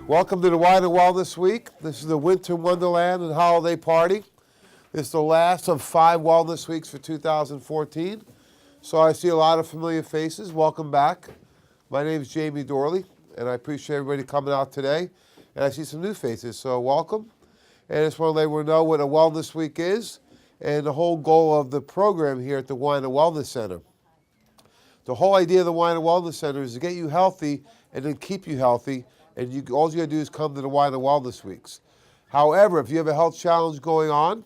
Welcome to the Wine and Wellness Week. This is the Winter Wonderland and Holiday Party. It's the last of 5 Wellness Weeks for 2014. So I see a lot of familiar faces. Welcome back. My name is Jamie Dorley, and I appreciate everybody coming out today. And I see some new faces, so welcome. And I just want to let everyone know what a Wellness Week is and the whole goal of the program here at the Wine and Wellness Center. The whole idea of the Wine and Wellness Center is to get you healthy and then keep you healthy. And all you got to do is come to the Wine and Wellness Weeks. However, if you have a health challenge going on,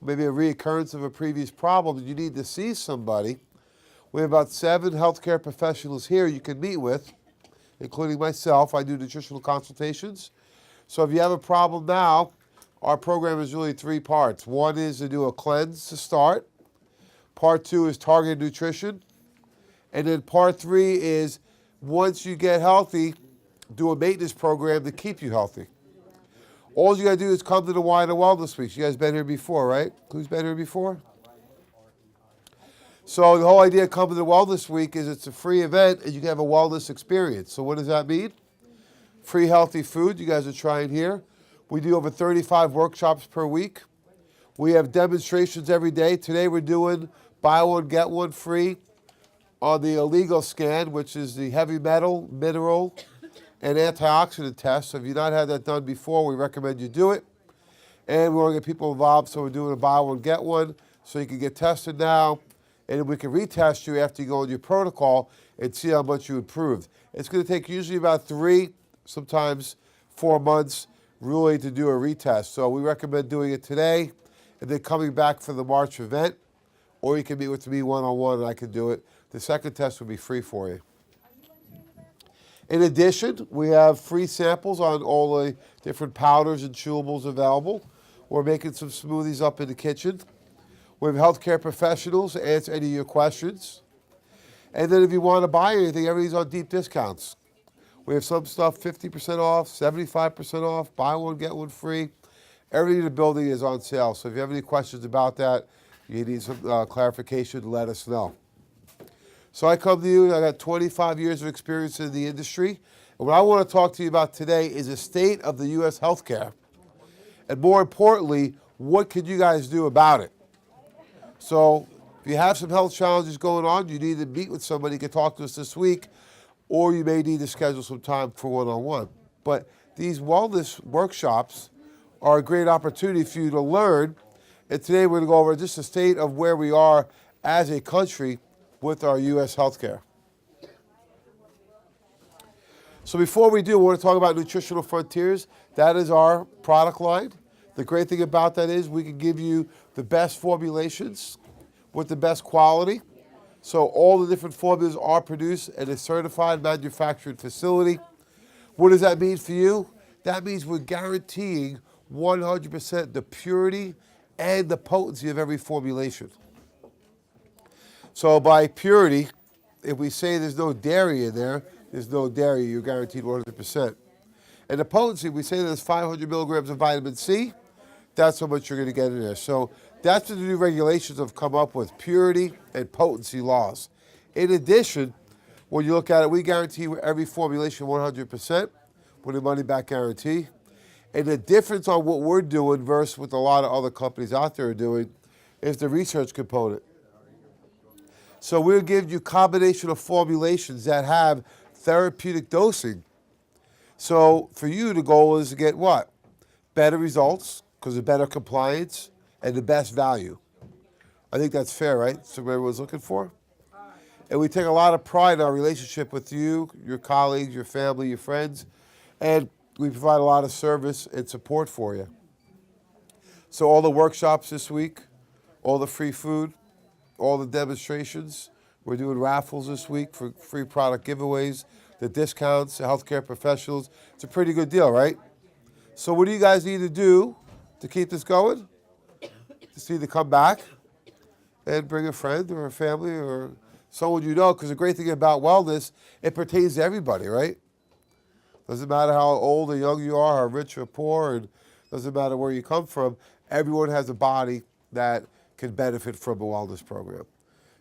maybe a reoccurrence of a previous problem, and you need to see somebody, we have about 7 healthcare professionals here you can meet with, including myself. I do nutritional consultations. So if you have a problem now, our program is really 3 parts. One is to do a cleanse to start. Part 2 is targeted nutrition. And then part 3 is once you get healthy, do a maintenance program to keep you healthy. All you got to do is come to the Wine and Wellness Week. You guys been here before, right? Who's been here before? So the whole idea of coming to the Wellness Week is it's a free event and you can have a wellness experience. So what does that mean? Free healthy food you guys are trying here. We do over 35 workshops per week. We have demonstrations every day. Today we're doing buy one, get one free on the illegal scan, which is the heavy metal, mineral, and antioxidant test. So if you've not had that done before, we recommend you do it. And we want to get people involved, so we're doing a buy one, get one, so you can get tested now, and we can retest you after you go on your protocol and see how much you improved. It's going to take usually about 3, sometimes 4 months, really to do a retest. So we recommend doing it today and then coming back for the March event, or you can meet with me one-on-one and I can do it. The second test will be free for you. In addition, we have free samples on all the different powders and chewables available. We're making some smoothies up in the kitchen. We have healthcare professionals to answer any of your questions. And then if you want to buy anything, everything's on deep discounts. We have some stuff 50% off, 75% off, buy one, get one free. Everything in the building is on sale. So if you have any questions about that, you need some clarification, let us know. So I come to you, I got 25 years of experience in the industry. And what I want to talk to you about today is the state of the U.S. healthcare. And more importantly, what can you guys do about it? So if you have some health challenges going on, you need to meet with somebody who can talk to us this week, or you may need to schedule some time for one-on-one. But these wellness workshops are a great opportunity for you to learn. And today we're going to go over just the state of where we are as a country with our U.S. healthcare. So before we do, we want to talk about Nutritional Frontiers. That is our product line. The great thing about that is we can give you the best formulations with the best quality. So all the different formulas are produced at a certified manufacturing facility. What does that mean for you? That means we're guaranteeing 100% the purity and the potency of every formulation. So by purity, if we say there's no dairy in there, there's no dairy, you're guaranteed 100%. And the potency, we say there's 500 milligrams of vitamin C, that's how much you're going to get in there. So that's what the new regulations have come up with, purity and potency laws. In addition, when you look at it, we guarantee every formulation 100% with a money-back guarantee. And the difference on what we're doing versus what a lot of other companies out there are doing is the research component. So we'll give you a combination of formulations that have therapeutic dosing. So for you, the goal is to get what? Better results, because of better compliance, and the best value. I think that's fair, right? That's what everyone's looking for. And we take a lot of pride in our relationship with you, your colleagues, your family, your friends, and we provide a lot of service and support for you. So all the workshops this week, all the free food, all the demonstrations. We're doing raffles this week for free product giveaways, the discounts, the healthcare professionals. It's a pretty good deal, right? So what do you guys need to do to keep this going? Just need to come back and bring a friend or a family or someone you know, because the great thing about wellness, it pertains to everybody, right? Doesn't matter how old or young you are, how rich or poor, and doesn't matter where you come from. Everyone has a body that can benefit from a wellness program.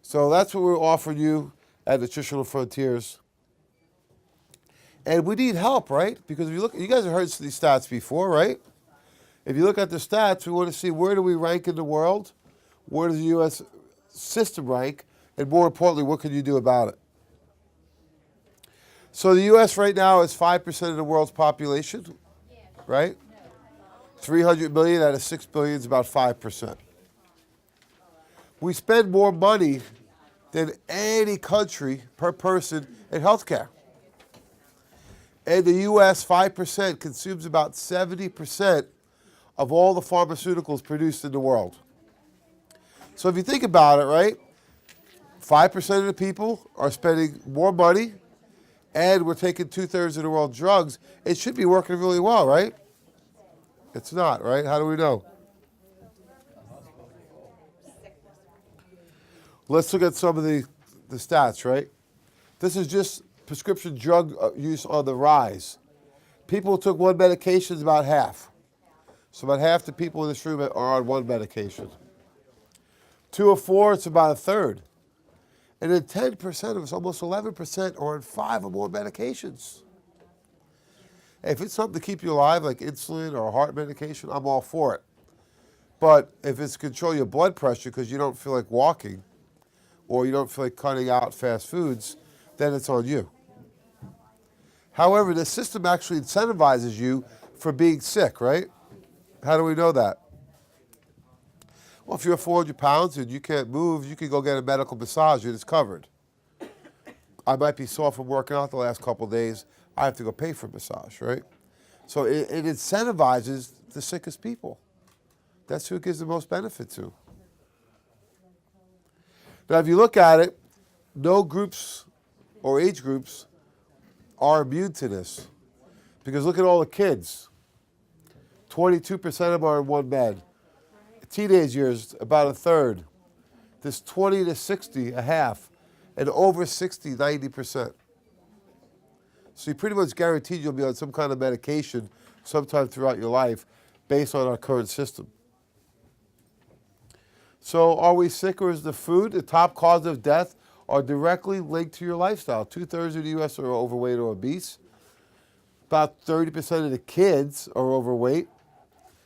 So that's what we're offering you at Nutritional Frontiers. And we need help, right? Because if you look, you guys have heard these stats before, right? If you look at the stats, we want to see where do we rank in the world, where does the U.S. system rank, and more importantly, what can you do about it? So the U.S. right now is 5% of the world's population, right? 300 million out of 6 billion is about 5%. We spend more money than any country per person in healthcare. And the U.S., 5% consumes about 70% of all the pharmaceuticals produced in the world. So if you think about it, right, 5% of the people are spending more money, and we're taking 2/3 of the world's drugs. It should be working really well, right? It's not, right? How do we know? Let's look at some of the stats, right? This is just prescription drug use on the rise. People who took one medication is about half. So about half the people in this room are on one medication. 2 of 4, it's about a third. And then 10% of us, almost 11%, are on 5 or more medications. If it's something to keep you alive, like insulin or a heart medication, I'm all for it. But if it's to control your blood pressure because you don't feel like walking or you don't feel like cutting out fast foods, then it's on you. However, the system actually incentivizes you for being sick, right? How do we know that? Well, if you're 400 pounds and you can't move, you can go get a medical massage and it's covered. I might be sore from working out the last couple of days. I have to go pay for a massage, right? So it incentivizes the sickest people. That's who it gives the most benefit to. Now, if you look at it, no groups or age groups are immune to this. Because look at all the kids. 22% of them are in one bed. Teenage years, about a third. This 20 to 60, a half. And over 60, 90%. So you pretty much guaranteed you'll be on some kind of medication sometime throughout your life based on our current system. So are we sick or is the food? The top cause of death are directly linked to your lifestyle. 2/3 of the U.S. are overweight or obese. About 30% of the kids are overweight.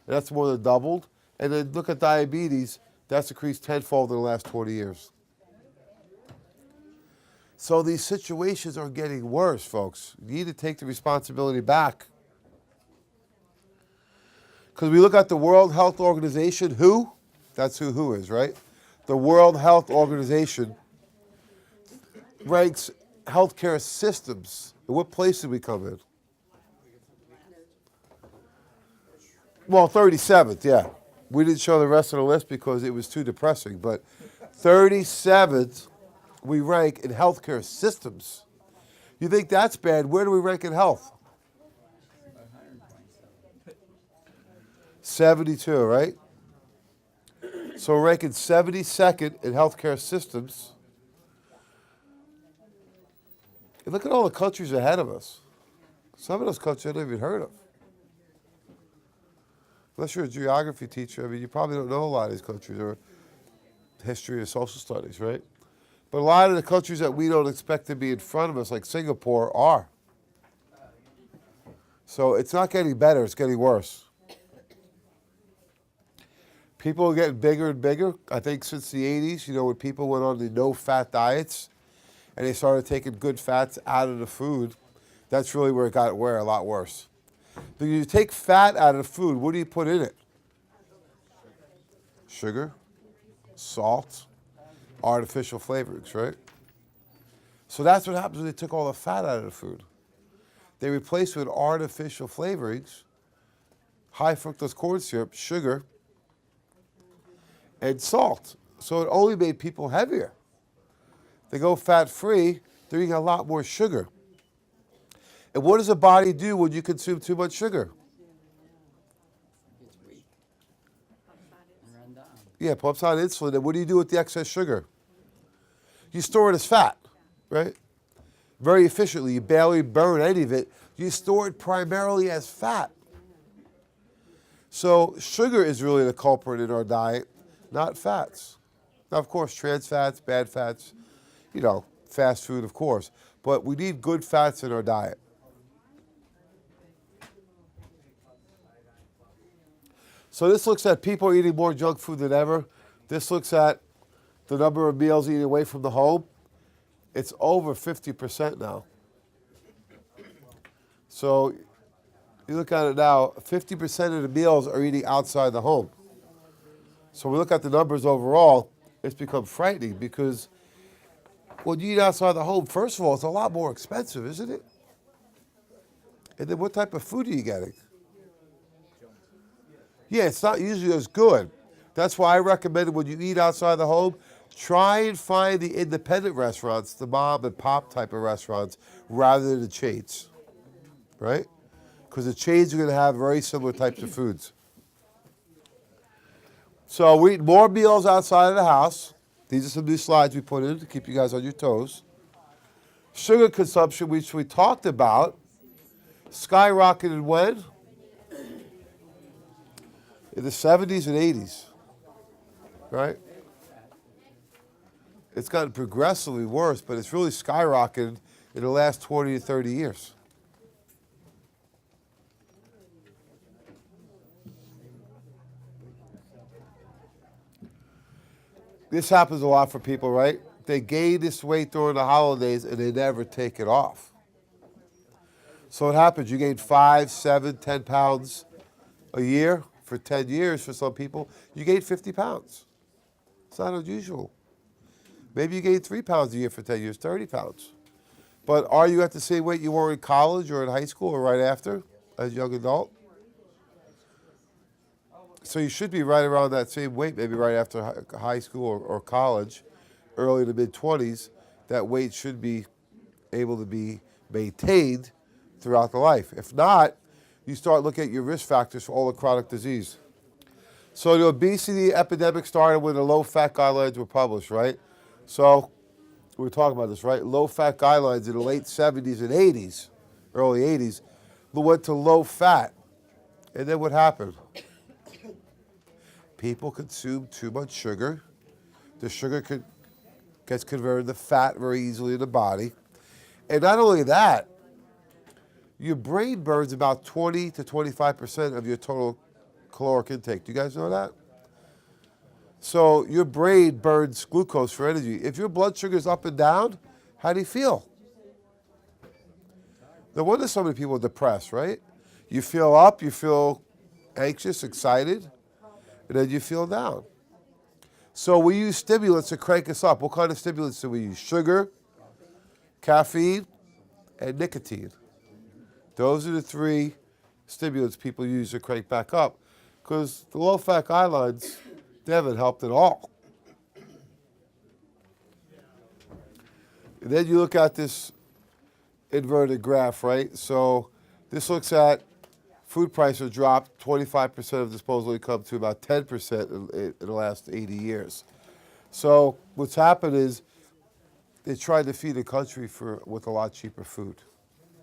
That's more than doubled. And then look at diabetes. That's increased tenfold in the last 20 years. So these situations are getting worse, folks. You need to take the responsibility back. Because we look at the World Health Organization, WHO, that's who WHO is, right? The World Health Organization ranks healthcare systems. And what place did we come in? Well, 37th, yeah. We didn't show the rest of the list because it was too depressing, but 37th we rank in healthcare systems. You think that's bad? Where do we rank in health? 72, right? So we're ranking 72nd in healthcare systems. And look at all the countries ahead of us. Some of those countries I never even heard of. Unless you're a geography teacher, I mean, you probably don't know a lot of these countries or history or social studies, right? But a lot of the countries that we don't expect to be in front of us, like Singapore, are. So it's not getting better, it's getting worse. People are getting bigger and bigger. I think since the 80s, you know, when people went on the no-fat diets and they started taking good fats out of the food, that's really where it got a lot worse. When you take fat out of the food, what do you put in it? Sugar, salt, artificial flavorings, right? So that's what happens when they took all the fat out of the food. They replaced it with artificial flavorings, high fructose corn syrup, sugar, and salt. So it only made people heavier. They go fat-free, they're eating a lot more sugar. And what does the body do when you consume too much sugar? Yeah, pumps out insulin. And what do you do with the excess sugar? You store it as fat, right? Very efficiently. You barely burn any of it. You store it primarily as fat. So sugar is really the culprit in our diet, not fats. Now, of course, trans fats, bad fats, you know, fast food, of course. But we need good fats in our diet. So this looks at people eating more junk food than ever. This looks at the number of meals eaten away from the home. It's over 50% now. So you look at it now, 50% of the meals are eating outside the home. So we look at the numbers overall, it's become frightening because when you eat outside the home, first of all, it's a lot more expensive, isn't it? And then what type of food are you getting? Yeah, it's not usually as good. That's why I recommend when you eat outside the home, try and find the independent restaurants, the mom and pop type of restaurants, rather than the chains, right? Because the chains are going to have very similar types of foods. So we eat more meals outside of the house. These are some new slides we put in to keep you guys on your toes. Sugar consumption, which we talked about, skyrocketed when? In the 70s and 80s, right? It's gotten progressively worse, but it's really skyrocketed in the last 20 to 30 years. This happens a lot for people, right? They gain this weight during the holidays and they never take it off. So what happens? You gain 5, 7, 10 pounds a year for 10 years for some people. You gain 50 pounds. It's not unusual. Maybe you gain 3 pounds a year for 10 years, 30 pounds. But are you at the same weight you were in college or in high school or right after as a young adult? So you should be right around that same weight, maybe right after high school or college, early to mid-20s. That weight should be able to be maintained throughout the life. If not, you start looking at your risk factors for all the chronic disease. So the obesity epidemic started when the low-fat guidelines were published, right? So we were talking about this, right? Low-fat guidelines in the late 70s and 80s, early 80s, went to low-fat. And then what happened? People consume too much sugar. The sugar gets converted to fat very easily in the body. And not only that, your brain burns about 20 to 25% of your total caloric intake. Do you guys know that? So your brain burns glucose for energy. If your blood sugar is up and down, how do you feel? No wonder so many people are depressed, right? You feel up, you feel anxious, excited, and then you feel down. So we use stimulants to crank us up. What kind of stimulants do we use? Sugar, caffeine, and nicotine. Those are the 3 stimulants people use to crank back up. Because the low-fat guidelines, they haven't helped at all. And then you look at this inverted graph, right? So this looks at food prices dropped 25% of disposable income to about 10% in the last 80 years. So what's happened is they tried to feed the country with a lot cheaper food.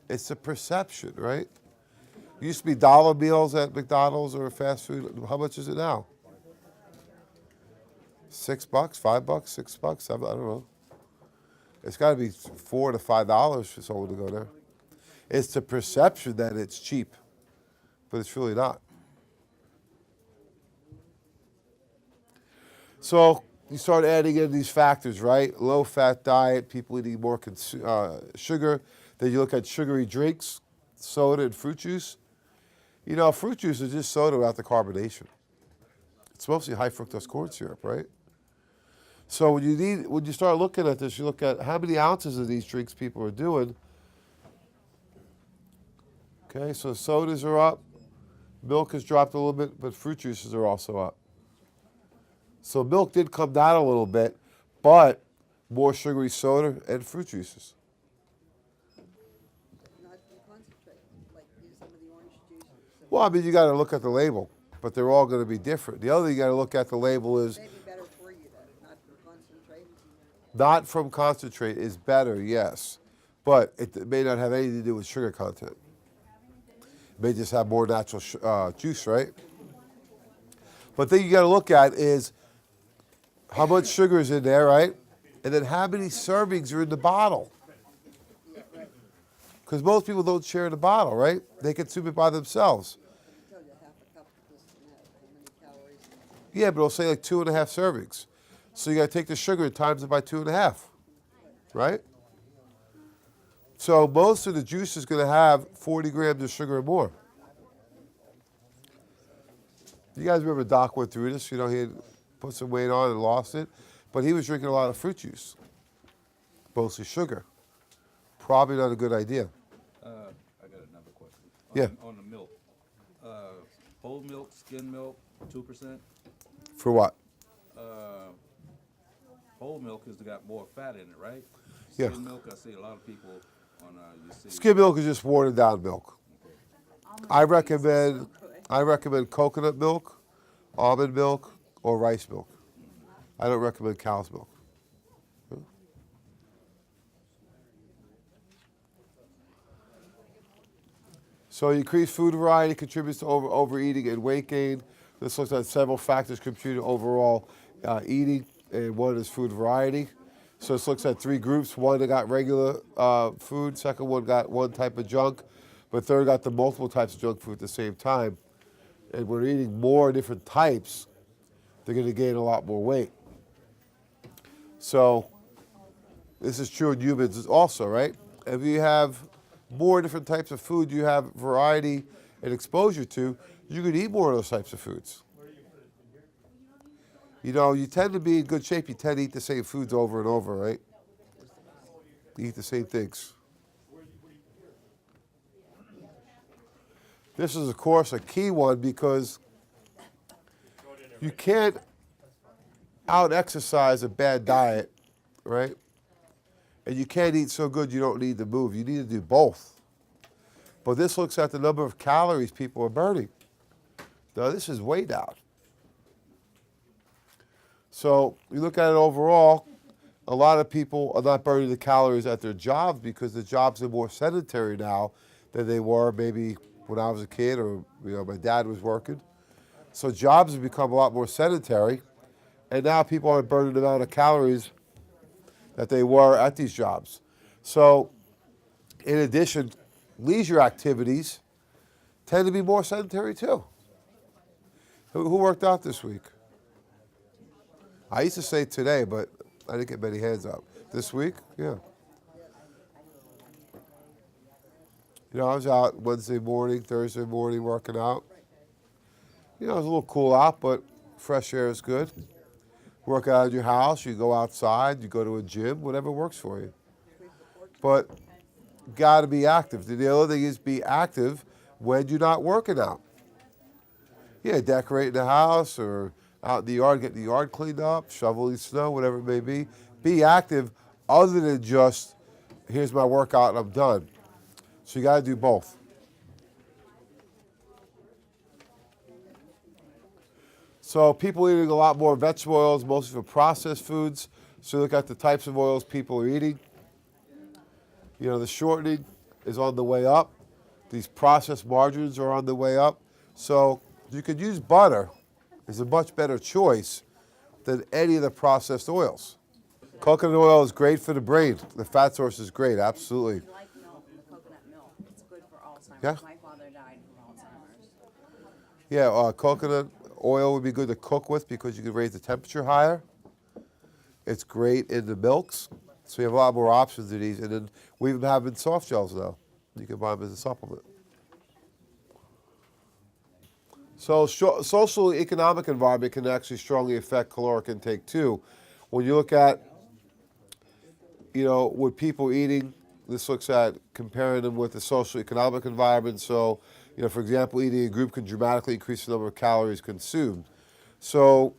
It's a perception, right? It used to be dollar meals at McDonald's or fast food. How much is it now? $6, $5, $6, I don't know. It's got to be $4 to $5 for someone to go there. It's the perception that it's cheap, but it's really not. So you start adding in these factors, right? Low-fat diet, people eating more sugar. Then you look at sugary drinks, soda and fruit juice. You know, fruit juice is just soda without the carbonation. It's mostly high fructose corn syrup, right? So when you start looking at this, you look at how many ounces of these drinks people are doing. Okay, so sodas are up, milk has dropped a little bit, but fruit juices are also up. So milk did come down a little bit, but more sugary soda and fruit juices. Not concentrate, like use some of the orange juice. Well, I mean, you got to look at the label, but they're all going to be different. The other thing you got to look at the label is Maybe better for you, though, not from concentrate. not from concentrate is better, yes, but it may not have anything to do with sugar content. It may just have more natural juice, right? But the thing you got to look at is how much sugar is in there, right? And then how many servings are in the bottle. Because most people don't share the bottle, right? They consume it by themselves. I tell you, half a cup of this and that. Yeah, but it'll say like 2.5 servings. So you got to take the sugar and times it by 2.5, right? So most of the juice is going to have 40 grams of sugar or more. You guys remember Doc went through this? You know, he had put some weight on and lost it, but he was drinking a lot of fruit juice, mostly sugar. Probably not a good idea. I got another question. Yeah. On the milk, whole milk, skim milk, 2%. For what? Whole milk has got more fat in it, right? Yeah. Skim milk, I see a lot of people on. You see. Skim milk is just watered down milk. I recommend coconut milk, almond milk, or rice milk. I don't recommend cow's milk. So increased food variety contributes to overeating and weight gain. This looks at several factors contributing to overall eating, and one is food variety. So this looks at 3 groups. One that got regular food, second one got one type of junk, but third got the multiple types of junk food at the same time. And when they're eating more different types, they're going to gain a lot more weight. So this is true in humans also, right? If you have more different types of food you have variety and exposure to, you can eat more of those types of foods. You know, you tend to be in good shape, you tend to eat the same foods over and over, right? You eat the same things. This is, of course, a key one because you can't out-exercise a bad diet, right? And you can't eat so good you don't need to move. You need to do both. But this looks at the number of calories people are burning. Now, this is way down. So you look at it overall, a lot of people are not burning the calories at their jobs because the jobs are more sedentary now than they were maybe when I was a kid or my dad was working. So jobs have become a lot more sedentary, and now people aren't burning the amount of calories that they were at these jobs. So in addition, leisure activities tend to be more sedentary too. Who worked out this week? I used to say today, but I didn't get many hands up. This week? Yeah. You know, I was out Wednesday morning, Thursday morning working out. You know, it was a little cool out, but fresh air is good. Work out at your house, you go outside, you go to a gym, whatever works for you. But got to be active. The other thing is be active when you're not working out. Yeah, decorating the house or out in the yard, getting the yard cleaned up, shoveling snow, whatever it may be. Be active other than just, here's my workout and I'm done. So you got to do both. So people eating a lot more vegetable oils, mostly for processed foods. So look at the types of oils people are eating. You know, the shortening is on the way up. These processed margarines are on the way up. So you could use butter. It's a much better choice than any of the processed oils. Coconut oil is great for the brain. The fat source is great, absolutely. I like milk, the coconut milk. It's good for Alzheimer's. Yeah? My father died from Alzheimer's. Yeah, coconut oil would be good to cook with because you can raise the temperature higher. It's great in the milks, so you have a lot more options of these. And then we even have them in soft gels now. You can buy them as a supplement. So social economic environment can actually strongly affect caloric intake too. When you look at, you know, what people eating, this looks at comparing them with the social economic environment. So, you know, for example, eating in a group can dramatically increase the number of calories consumed. So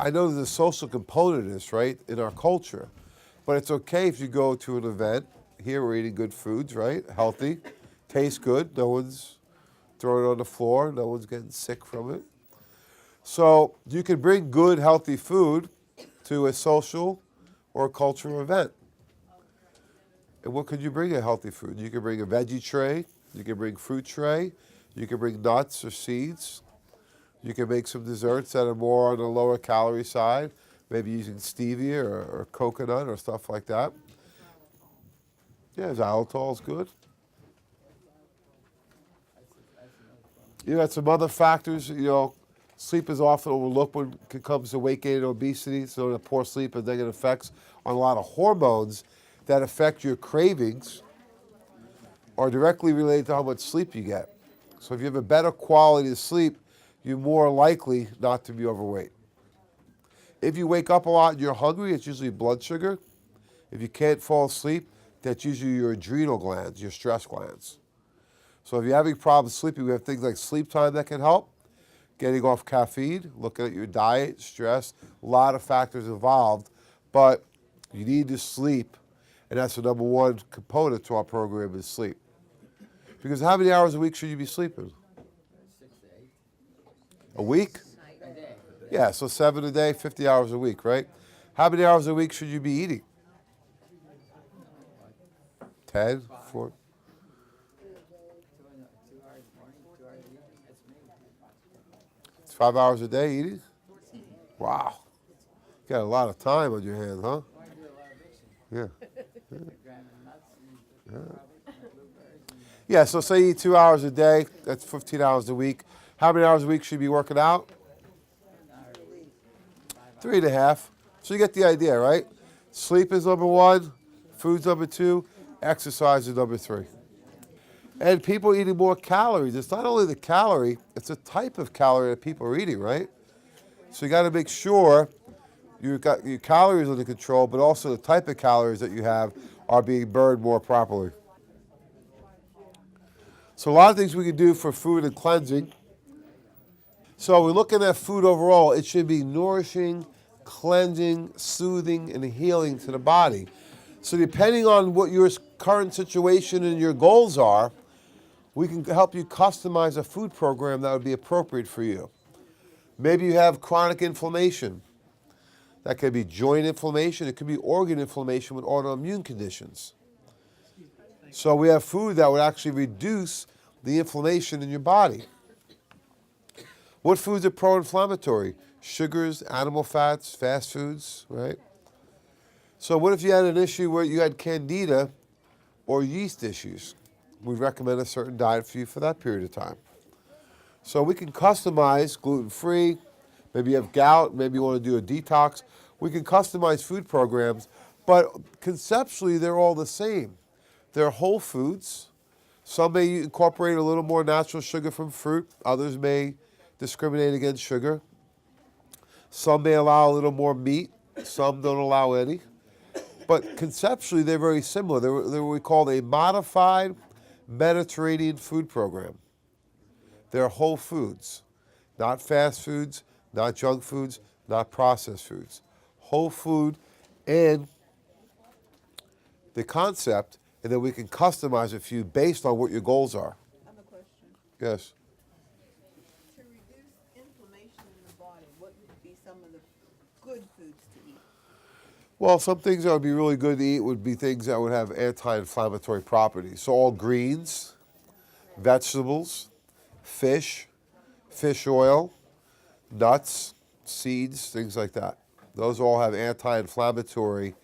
I know there's a social component of this, right, in our culture. But it's okay if you go to an event. Here we're eating good foods, right? Healthy, tastes good. No one's throwing it on the floor. No one's getting sick from it. So you can bring good, healthy food to a social or a cultural event. And what could you bring a healthy food? You can bring a veggie tray. You can bring fruit tray. You can bring nuts or seeds. You can make some desserts that are more on the lower calorie side, maybe using stevia or coconut or stuff like that. Yeah, xylitol is good. You got some other factors, you know, Sleep is often overlooked when it comes to weight gain and obesity. So the poor sleep has negative effects on a lot of hormones that affect your cravings are directly related to how much sleep you get. So if you have a better quality of sleep, you're more likely not to be overweight. If you wake up a lot and you're hungry, it's usually blood sugar. If you can't fall asleep, that's usually your adrenal glands, your stress glands. So if you're having problems sleeping, we have things like sleep time that can help, getting off caffeine, looking at your diet, stress, a lot of factors involved, but you need to sleep, and that's the number one component to our program is sleep. Because how many hours a week should you be sleeping? 6 to 8. A week? A day. Yeah, so 7 a day, 50 hours a week, right? How many hours a week should you be eating? 10? 4? 2 hours morning, 2 hours evening. That's me. It's 5 hours a day eating? Wow. You got a lot of time on your hands, huh? I do a lot of mixing. Yeah. Grabbing nuts and blueberries and Yeah, so say you eat 2 hours a day, that's 15 hours a week. How many hours a week should you be working out? 3.5. So you get the idea, right? Sleep is number one, food's number two, exercise is number three. And people eating more calories. It's not only the calorie, it's the type of calorie that people are eating, right? So you got to make sure you've got your calories under control, but also the type of calories that you have are being burned more properly. So a lot of things we can do for food and cleansing. So we're looking at food overall. It should be nourishing, cleansing, soothing, and healing to the body. So depending on what your current situation and your goals are, we can help you customize a food program that would be appropriate for you. Maybe you have chronic inflammation. That could be joint inflammation. It could be organ inflammation with autoimmune conditions. So we have food that would actually reduce the inflammation in your body. What foods are pro-inflammatory? Sugars, animal fats, fast foods, right? So what if you had an issue where you had candida or yeast issues? We'd recommend a certain diet for you for that period of time. So we can customize gluten-free. Maybe you have gout, maybe you want to do a detox. We can customize food programs, but conceptually they're all the same. They're whole foods. Some may incorporate a little more natural sugar from fruit. Others may discriminate against sugar. Some may allow a little more meat. Some don't allow any. But conceptually, they're very similar. They're what we call a modified Mediterranean food program. They're whole foods, not fast foods, not junk foods, not processed foods. Whole food and the concept, and then we can customize it for you based on what your goals are. I have a question. Yes. To reduce inflammation in the body, what would be some of the good foods to eat? Well, some things that would be really good to eat would be things that would have anti-inflammatory properties. So all greens, vegetables, fish oil, nuts, seeds, things like that. Those all have anti-inflammatory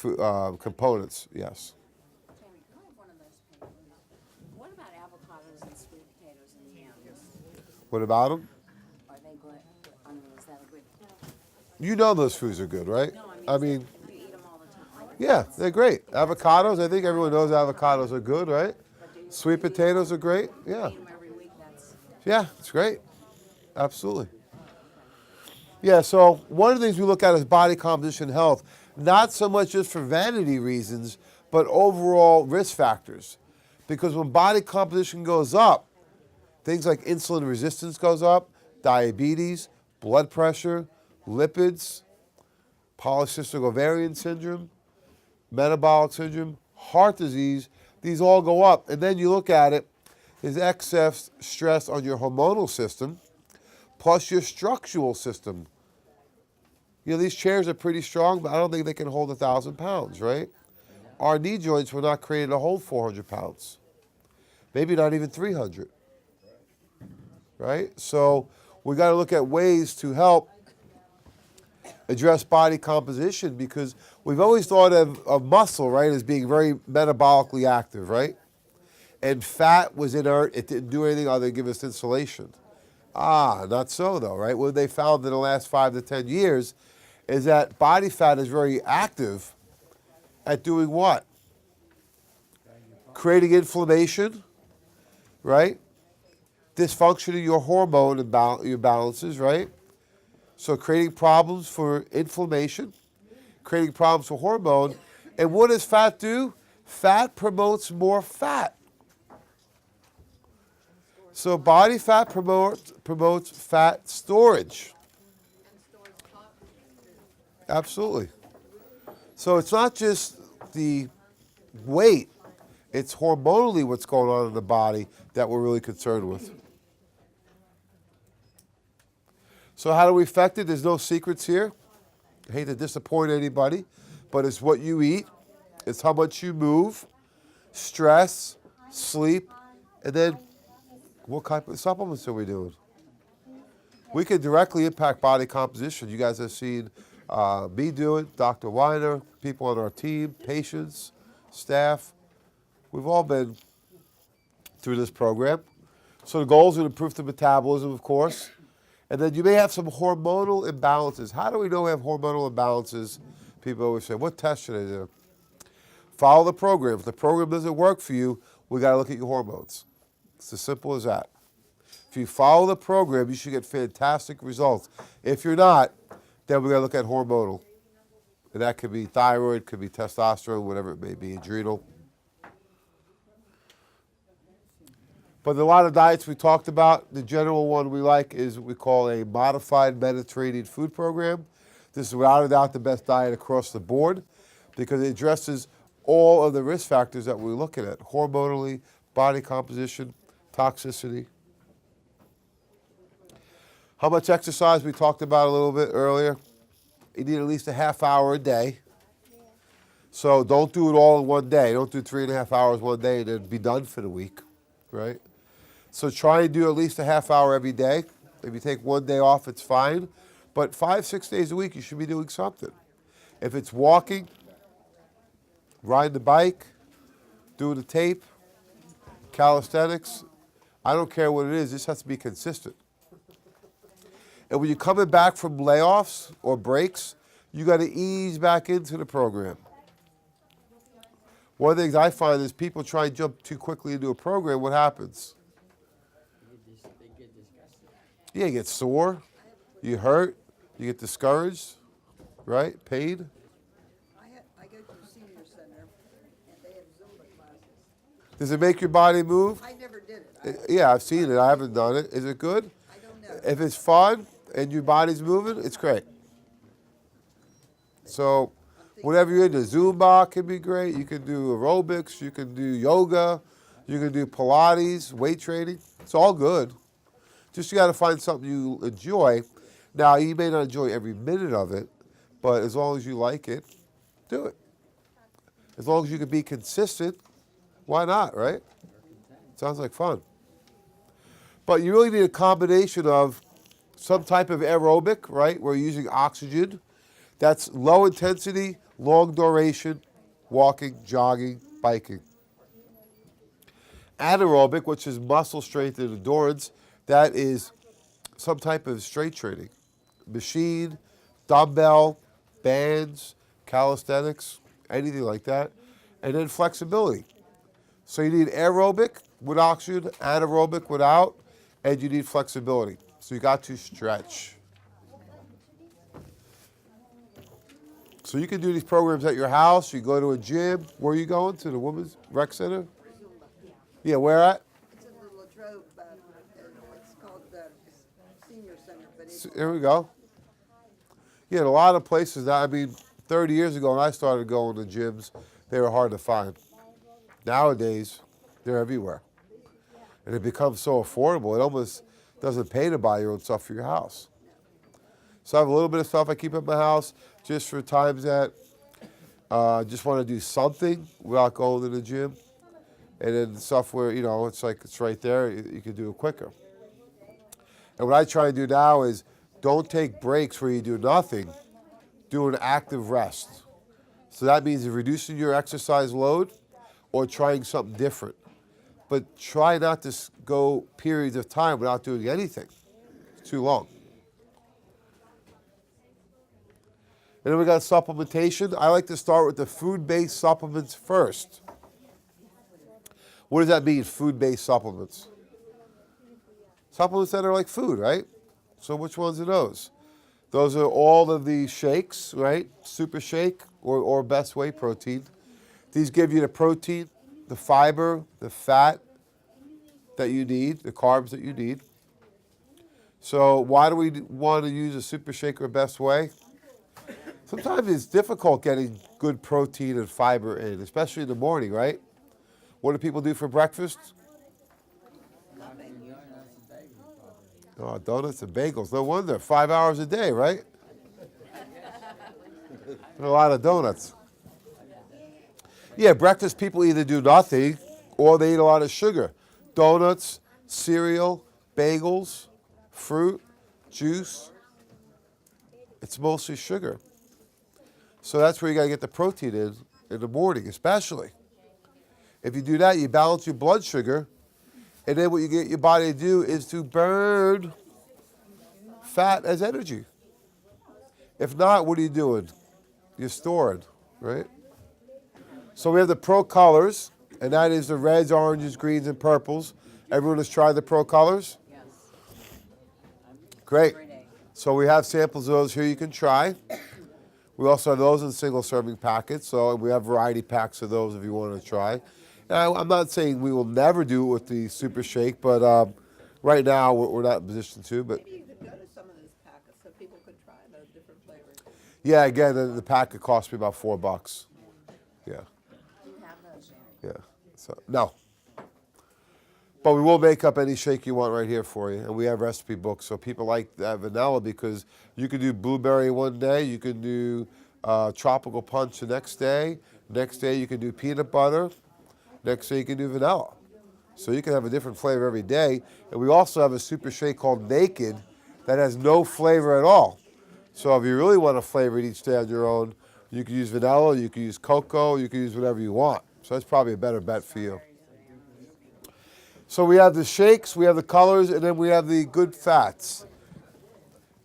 components, yes. Jamie, can I have one of those papers? What about avocados and sweet potatoes and yams? What about them? Are they good? I mean, is that a good? You know those foods are good, right? No, I mean, you eat them all the time. yeah, they're great. Avocados, I think everyone knows avocados are good, right? Sweet potatoes are great, yeah. Eat them every week. That's Yeah, it's great. Absolutely. Yeah, so one of the things we look at is body composition health, not so much just for vanity reasons, but overall risk factors. Because when body composition goes up, things like insulin resistance goes up, diabetes, blood pressure, lipids, polycystic ovarian syndrome, metabolic syndrome, heart disease, these all go up. And then you look at it, is excess stress on your hormonal system, plus your structural system. You know, these chairs are pretty strong, but I don't think they can hold 1,000 pounds, right? Our knee joints were not created to hold 400 pounds. Maybe not even 300, right? So we got to look at ways to help address body composition, because we've always thought of muscle, right, as being very metabolically active, right? And fat was inert. It didn't do anything other than give us insulation. Not so though, right? What they found in the last 5 to 10 years is that body fat is very active at doing what? Creating inflammation, right? Dysfunctioning your hormone your balances, right? So creating problems for inflammation, creating problems for hormone. And what does fat do? Fat promotes more fat. So body fat promotes fat storage. Absolutely. So it's not just the weight, it's hormonally what's going on in the body that we're really concerned with. So how do we affect it? There's no secrets here. I hate to disappoint anybody, but it's what you eat, it's how much you move, stress, sleep, and then what type of supplements are we doing? We can directly impact body composition. You guys have seen me do it, Dr. Weiner, people on our team, patients, staff. We've all been through this program. So the goal is to improve the metabolism, of course. And then you may have some hormonal imbalances. How do we know we have hormonal imbalances? People always say, what test should I do? Follow the program. If the program doesn't work for you, we got to look at your hormones. It's as simple as that. If you follow the program, you should get fantastic results. If you're not, then we're going to look at hormonal. And that could be thyroid, could be testosterone, whatever it may be, adrenal. But a lot of diets we talked about, the general one we like is what we call a modified Mediterranean food program. This is without a doubt the best diet across the board because it addresses all of the risk factors that we're looking at, hormonally, body composition, toxicity. How much exercise we talked about a little bit earlier. You need at least a half hour a day. So don't do it all in one day. Don't do 3.5 hours one day and then be done for the week, right? So try and do at least a half hour every day. If you take one day off, it's fine. But 5-6 days a week, you should be doing something. If it's walking, riding the bike, doing the tape, calisthenics, I don't care what it is, this has to be consistent. And when you're coming back from layoffs or breaks, you got to ease back into the program. One of the things I find is people try and jump too quickly into a program, what happens? They get disgusted. Yeah, you get sore, you hurt, you get discouraged, right? Pain. I go to the senior center, and they have Zumba classes. Does it make your body move? I never did it. Yeah, I've seen it. I haven't done it. Is it good? I don't know. If it's fun and your body's moving, it's great. So whatever you're into, Zumba can be great. You can do aerobics. You can do yoga. You can do Pilates, weight training. It's all good. Just you got to find something you enjoy. Now, you may not enjoy every minute of it, but as long as you like it, do it. As long as you can be consistent, why not, right? Sounds like fun. But you really need a combination of some type of aerobic, right? We're using oxygen. That's low intensity, long duration, walking, jogging, biking. Anaerobic, which is muscle strength and endurance, that is some type of strength training. Machine, dumbbell, bands, calisthenics, anything like that. And then flexibility. So you need aerobic with oxygen, anaerobic without, and you need flexibility. So you got to stretch. So you can do these programs at your house. You go to a gym. Where are you going? To the Women's Rec Center? Yeah, where at? It's in the Latrobe, it's called the senior center, but it's. Here we go. Yeah, a lot of places that, I mean, 30 years ago when I started going to gyms, they were hard to find. Nowadays, they're everywhere. And it becomes so affordable, it almost doesn't pay to buy your own stuff for your house. So I have a little bit of stuff I keep at my house just for times that I just want to do something without going to the gym. And then stuff where, you know, it's like it's right there, you can do it quicker. And what I try to do now is don't take breaks where you do nothing. Do an active rest. So that means reducing your exercise load or trying something different. But try not to go periods of time without doing anything. too long. And then we got supplementation. I like to start with the food-based supplements first. What does that mean, food-based supplements? Supplements that are like food, right? So which ones are those? Those are all of the shakes, right? Super Shake or Best Whey protein. These give you the protein, the fiber, the fat that you need, the carbs that you need. So why do we want to use a Super Shake or Best Whey? Sometimes it's difficult getting good protein and fiber in, especially in the morning, right? What do people do for breakfast? Oh, donuts and bagels. No wonder. 5 hours a day, right? A lot of donuts. Yeah, breakfast people either do nothing or they eat a lot of sugar. Donuts, cereal, bagels, fruit, juice. It's mostly sugar. So that's where you got to get the protein in the morning, especially. If you do that, you balance your blood sugar, and then what you get your body to do is to burn fat as energy. If not, what are you doing? You're storing, right? So we have the Pro Colors, and that is the reds, oranges, greens, and purples. Everyone has tried the Pro Colors? Yes. Great. Every day. So So we have samples of those here you can try. We also have those in single serving packets, so we have variety packs of those if you want to try. Now, I'm not saying we will never do it with the Super Shake, but right now we're not in a position to. But Maybe you could go to some of those packets so people could try those different flavors. yeah, again, the packet cost me about $4. Yeah, Do you have those, Shannon? yeah. So no, but we will make up any shake you want right here for you, and we have recipe books. So people like that vanilla because you can do blueberry one day, you can do tropical punch the next day. Next day you can do peanut butter. Next day you can do vanilla. So you can have a different flavor every day. And we also have a super shake called Naked that has no flavor at all. So if you really want to flavor it each day on your own, you can use vanilla, you can use cocoa, you can use whatever you want. So that's probably a better bet for you. So we have the shakes, we have the colors, and then we have the good fats.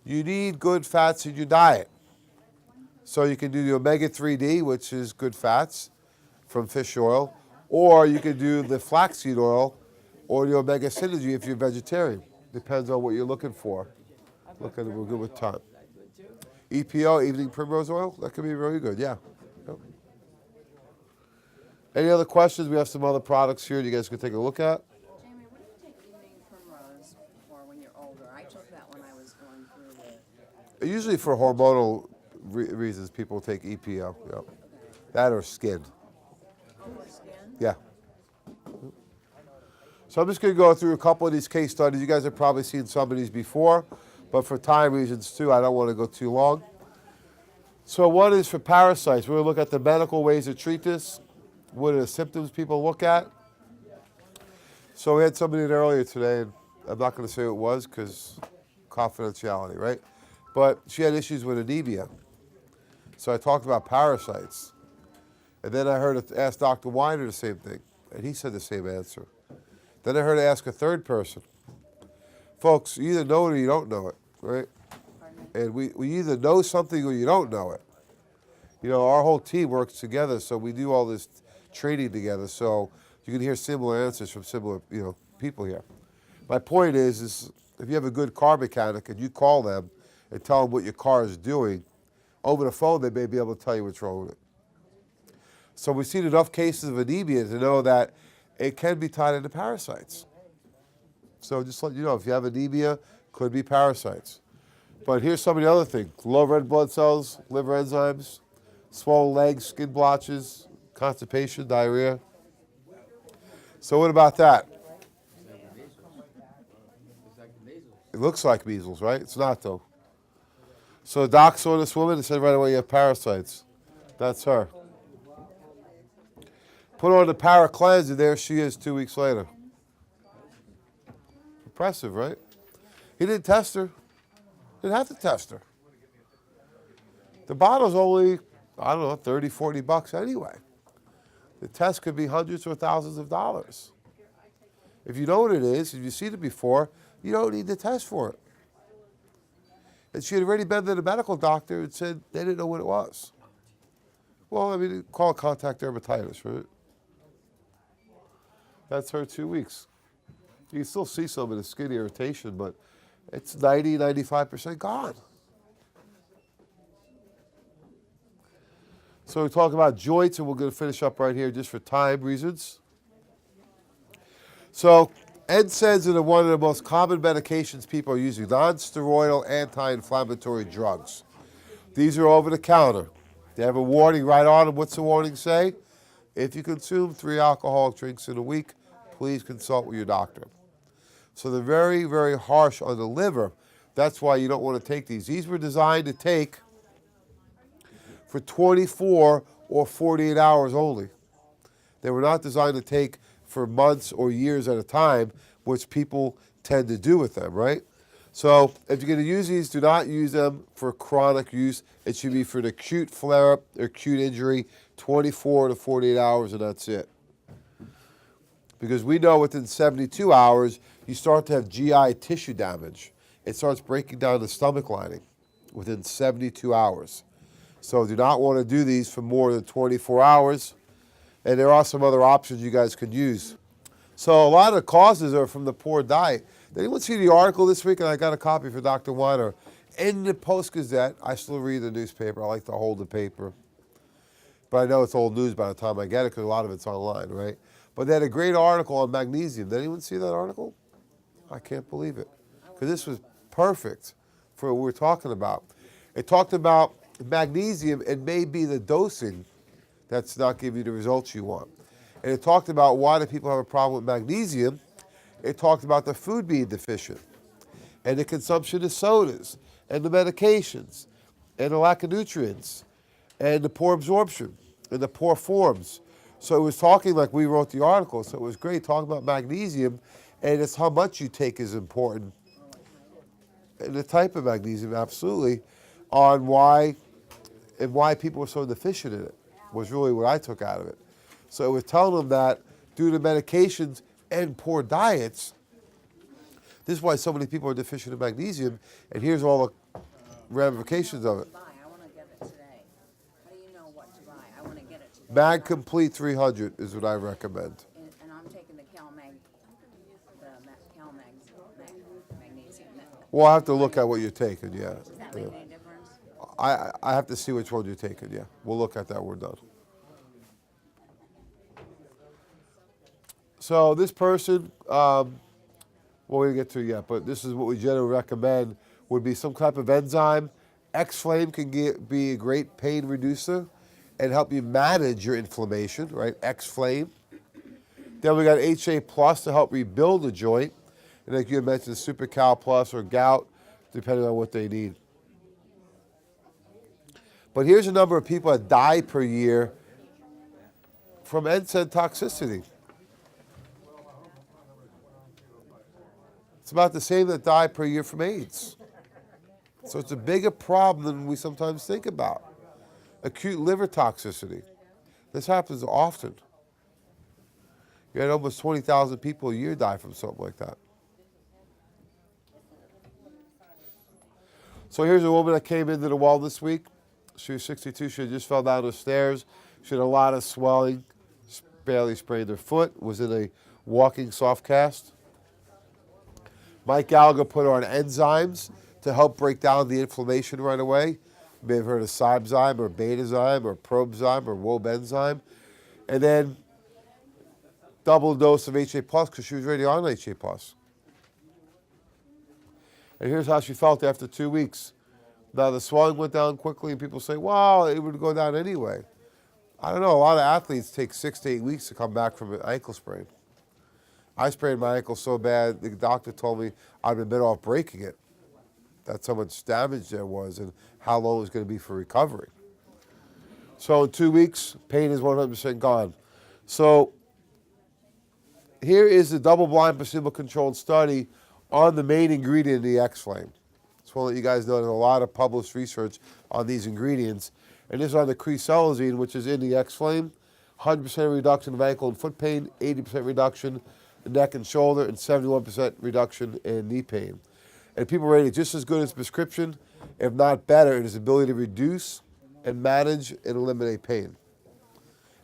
You need good fats in your diet. So you can do the omega-3D, which is good fats from fish oil, or you can do the flaxseed oil or the omega synergy if you're vegetarian. Depends on what you're looking for. Look at it, we're good with time. EPO, evening primrose oil, that could be really good, yeah. Yep. Any other questions? We have some other products here you guys can take a look at. Jamie, what do you take evening primrose for when you're older? I took that when I was going through the. Usually for hormonal reasons, people take EPO. Yep. That or skin. Over skin? Yeah. So I'm just going to go through a couple of these case studies. You guys have probably seen some of these before, but for time reasons too, I don't want to go too long. So one is for parasites. We're going to look at the medical ways to treat this. What are the symptoms people look at? So we had somebody in earlier today, and I'm not going to say who it was because confidentiality, right? But she had issues with anemia. So I talked about parasites. And then I heard her ask Dr. Weiner the same thing, and he said the same answer. Then I heard her ask a third person. Folks, you either know it or you don't know it, right? And we either know something or you don't know it. You know, our whole team works together, so we do all this training together, so you can hear similar answers from similar, people here. My point is if you have a good car mechanic and you call them and tell them what your car is doing, over the phone they may be able to tell you what's wrong with it. So we've seen enough cases of anemia to know that it can be tied into parasites. So just let you know, if you have anemia, could be parasites. But here's some of the other things. Low red blood cells, liver enzymes, swollen legs, skin blotches, constipation, diarrhea. So what about that? It looks like measles, right? It's not though. So the doc saw this woman and said right away you have parasites. That's her. Put her on the para cleanse and there she is 2 weeks later. Impressive, right? He didn't test her. Didn't have to test her. The bottle's only, I don't know, 30, 40 bucks anyway. The test could be hundreds or thousands of dollars. If you know what it is, if you've seen it before, you don't need to test for it. And she had already been to the medical doctor and said they didn't know what it was. Well, I mean, call it contact dermatitis, right? That's her 2 weeks. You can still see some of the skin irritation, but it's 90, 95% gone. So we talk about joints, and we're going to finish up right here just for time reasons. So NSAIDs are one of the most common medications people are using, non-steroidal anti-inflammatory drugs. These are over the counter. They have a warning right on them. What's the warning say? If you consume 3 alcoholic drinks in a week, please consult with your doctor. So they're very, very harsh on the liver. That's why you don't want to take these. These were designed to take for 24 or 48 hours only. They were not designed to take for months or years at a time, which people tend to do with them, right? So if you're going to use these, do not use them for chronic use. It should be for an acute flare-up or acute injury, 24 to 48 hours, and that's it. Because we know within 72 hours, you start to have GI tissue damage. It starts breaking down the stomach lining within 72 hours. So do not want to do these for more than 24 hours. And there are some other options you guys could use. So a lot of the causes are from the poor diet. Did anyone see the article this week? And I got a copy for Dr. Weiner. In the Post-Gazette, I still read the newspaper. I like to hold the paper. But I know it's old news by the time I get it because a lot of it's online, right? But they had a great article on magnesium. Did anyone see that article? I can't believe it. Because this was perfect for what we're talking about. It talked about magnesium and maybe the dosing that's not giving you the results you want. And it talked about why do people have a problem with magnesium. It talked about the food being deficient and the consumption of sodas and the medications and the lack of nutrients and the poor absorption and the poor forms. So it was talking like we wrote the article, so it was great talking about magnesium, and it's how much you take is important. And the type of magnesium, absolutely, on why people are so deficient in it was really what I took out of it. So it was telling them that due to medications and poor diets, this is why so many people are deficient in magnesium, and here's all the ramifications of it. I want to get it today. How do you know what to buy? I want to get it today. Mag Complete 300 is what I recommend. And I'm taking the magnesium. Well, I have to look at what you're taking, yeah. Does that make any difference? I have to see which one you're taking, yeah. We'll look at that when we're done. So this person, well, we didn't get to it yet, but this is what we generally recommend, would be some type of enzyme. X-Flame can be a great pain reducer and help you manage your inflammation, right? X-Flame. Then we got HA Plus to help rebuild the joint. And like you had mentioned, Super Cal Plus or gout, depending on what they need. But here's a number of people that die per year from NSAID toxicity. It's about the same that die per year from AIDS. So it's a bigger problem than we sometimes think about. Acute liver toxicity. This happens often. You had almost 20,000 people a year die from something like that. So here's a woman that came into the wall this week. She was 62. She just fell down the stairs. She had a lot of swelling. Barely sprained her foot. Was in a walking soft cast. Mike Gallagher put her on enzymes to help break down the inflammation right away. You may have heard of Cybezyme or Betazyme or Probezyme or Wobenzyme. And then double dose of HA Plus because she was already on HA Plus. And here's how she felt after 2 weeks. Now the swelling went down quickly and people say, well, it would go down anyway. I don't know, a lot of athletes take 6 to 8 weeks to come back from an ankle sprain. I sprained my ankle so bad, the doctor told me I'd been better off breaking it. That's how much damage there was and how long it was going to be for recovery. So in 2 weeks, pain is 100% gone. So here is the double-blind placebo-controlled study on the main ingredient of the X-Flame. Just want to let you guys know there's a lot of published research on these ingredients. And this is on the cresolazine, which is in the X-Flame. 100% reduction of ankle and foot pain, 80% reduction in neck and shoulder, and 71% reduction in knee pain. And people rate it just as good as prescription, if not better, in its ability to reduce and manage and eliminate pain.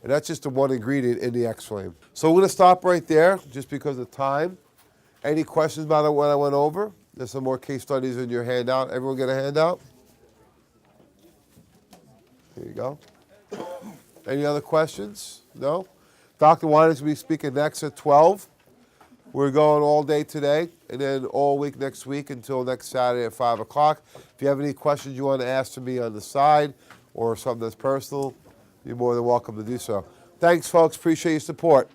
And that's just the one ingredient in the X-Flame. So we're going to stop right there just because of time. Any questions about what I went over? There's some more case studies in your handout. Everyone get a handout? Here you go. Any other questions? No? Dr. Winans will be speaking next at 12. We're going all day today and then all week next week until next Saturday at 5 o'clock. If you have any questions you want to ask to me on the side or something that's personal, you're more than welcome to do so. Thanks, folks. Appreciate your support.